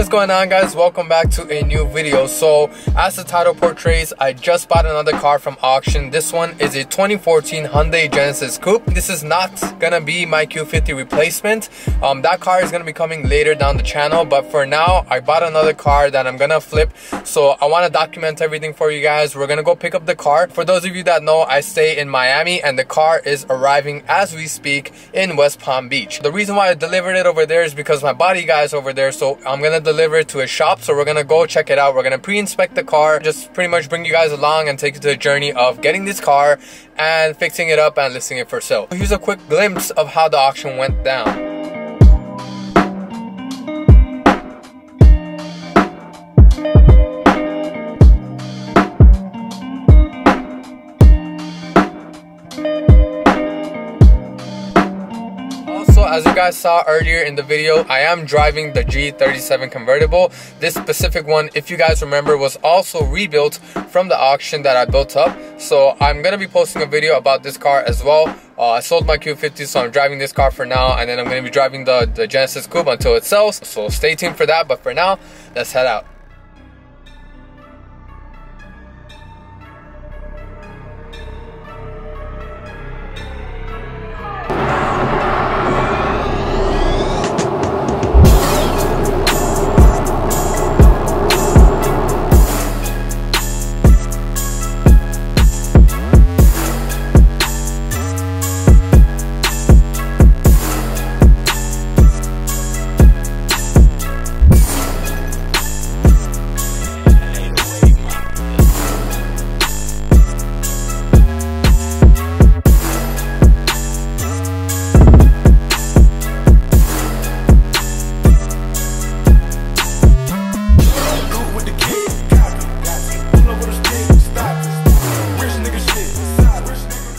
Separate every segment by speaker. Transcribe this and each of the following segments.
Speaker 1: What's going on, guys? Welcome back to a new video. So as the title portrays, I just bought another car from auction. This one is a 2014 Hyundai Genesis Coupe. This is not gonna be my Q50 replacement. That car is gonna be coming later down the channel, but for now I bought another car that I'm gonna flip. So I want to document everything for you guys. We're gonna go pick up the car. For those of you that know, I stay in Miami and the car is arriving as we speak in West Palm Beach. The reason why I delivered it over there is because my body guy is over there, so I'm gonna deliver it to a shop. So we're gonna go check it out. We're gonna pre-inspect the car, just pretty much bring you guys along and take you to the journey of getting this car and fixing it up and listing it for sale. Here's a quick glimpse of how the auction went down. As you guys saw earlier in the video, I am driving the G37 convertible. This specific one, if you guys remember, was also rebuilt from the auction that I built up. So I'm gonna be posting a video about this car as well. I sold my Q50, so I'm driving this car for now, and then I'm gonna be driving the Genesis Coupe until it sells. So stay tuned for that, but for now, let's head out.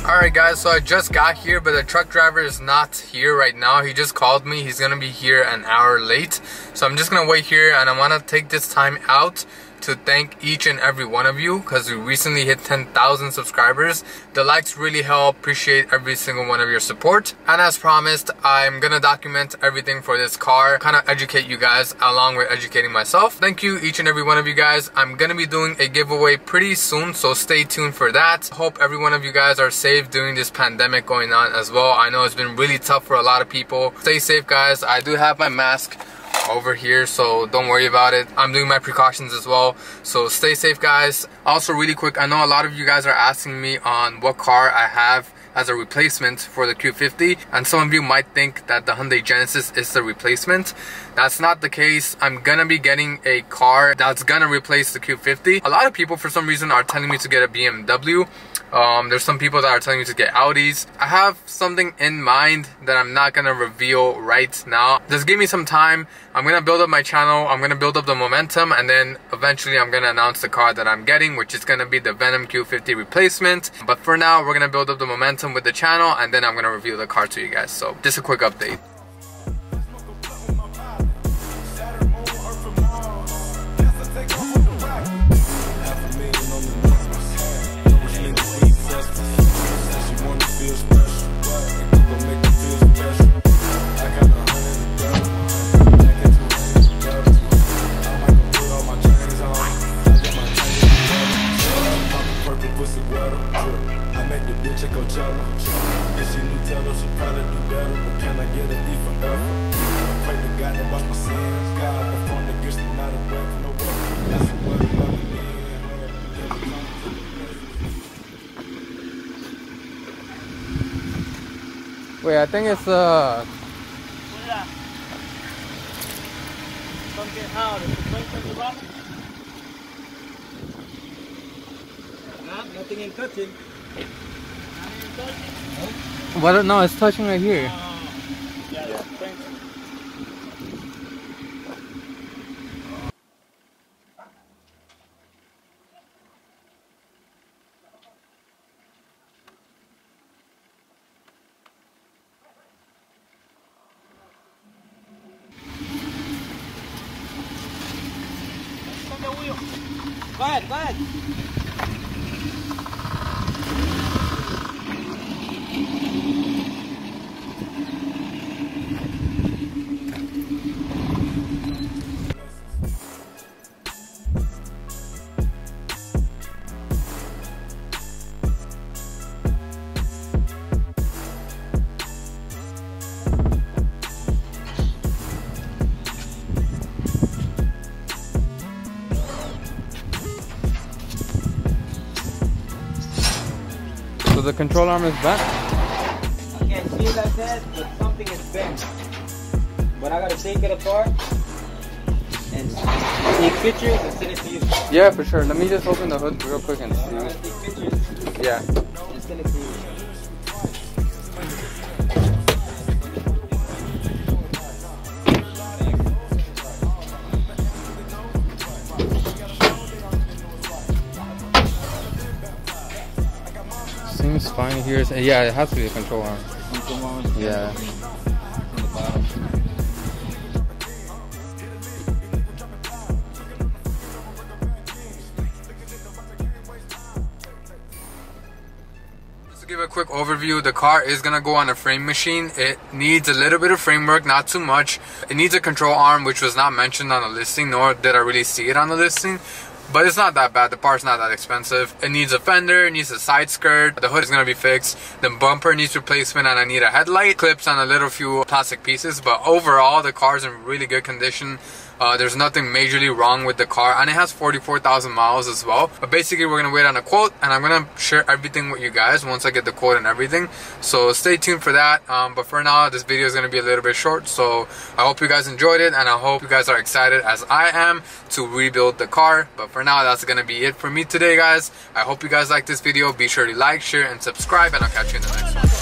Speaker 1: Alright guys, so I just got here, but the truck driver is not here right now. He just called me. He's gonna be here an hour late. So I'm just gonna wait here, and I wanna take this time out to thank each and every one of you, because we recently hit 10,000 subscribers. The likes really help. Appreciate every single one of your support. And as promised, I'm gonna document everything for this car, kind of educate you guys along with educating myself. Thank you each and every one of you guys. I'm gonna be doing a giveaway pretty soon, so stay tuned for that. Hope every one of you guys are safe during this pandemic going on as well. I know it's been really tough for a lot of people. Stay safe, guys. I do have my mask over here, so don't worry about it. I'm doing my precautions as well, so stay safe, guys. Also, really quick, I know a lot of you guys are asking me on what car I have as a replacement for the Q50, and some of you might think that the Hyundai Genesis is the replacement. That's not the case. I'm gonna be getting a car that's gonna replace the Q50. A lot of people for some reason are telling me to get a BMW. There's some people that are telling me to get Audis. I have something in mind that I'm not gonna reveal right now. Just give me some time. I'm gonna build up my channel, I'm gonna build up the momentum, and then eventually I'm gonna announce the car that I'm getting, which is gonna be the Venom Q50 replacement. But for now, we're gonna build up the momentum with the channel, and then I'm gonna reveal the car to you guys. So just a quick update. Wait, I think it's
Speaker 2: nothing in touching.
Speaker 1: What? No, it's touching right here.
Speaker 2: Yeah. Go ahead.
Speaker 1: the control arm is bent?
Speaker 2: I can't see it like that, but something is bent. But I gotta take it apart and take pictures and send it to you.
Speaker 1: Yeah, for sure. Let me just open the hood real quick and see.
Speaker 2: I gotta take pictures
Speaker 1: Yeah.
Speaker 2: and send it to you.
Speaker 1: Seems fine here. Yeah, it has to be the control arm. Yeah. Just to give a quick overview, the car is gonna go on a frame machine. It needs a little bit of framework, not too much. It needs a control arm, which was not mentioned on the listing, nor did I really see it on the listing. But it's not that bad. The part's not that expensive. It needs a fender, it needs a side skirt, the hood is gonna be fixed, the bumper needs replacement, and I need a headlight, clips, and a little few plastic pieces. But overall, the car's in really good condition. There's nothing majorly wrong with the car, and it has 44,000 miles as well. But basically, we're gonna wait on a quote, and I'm gonna share everything with you guys once I get the quote and everything. So stay tuned for that. But for now, this video is gonna be a little bit short. So I hope you guys enjoyed it, and I hope you guys are excited as I am to rebuild the car. But for now, that's gonna be it for me today, guys. I hope you guys like this video. Be sure to like, share, and subscribe, and I'll catch you in the next one.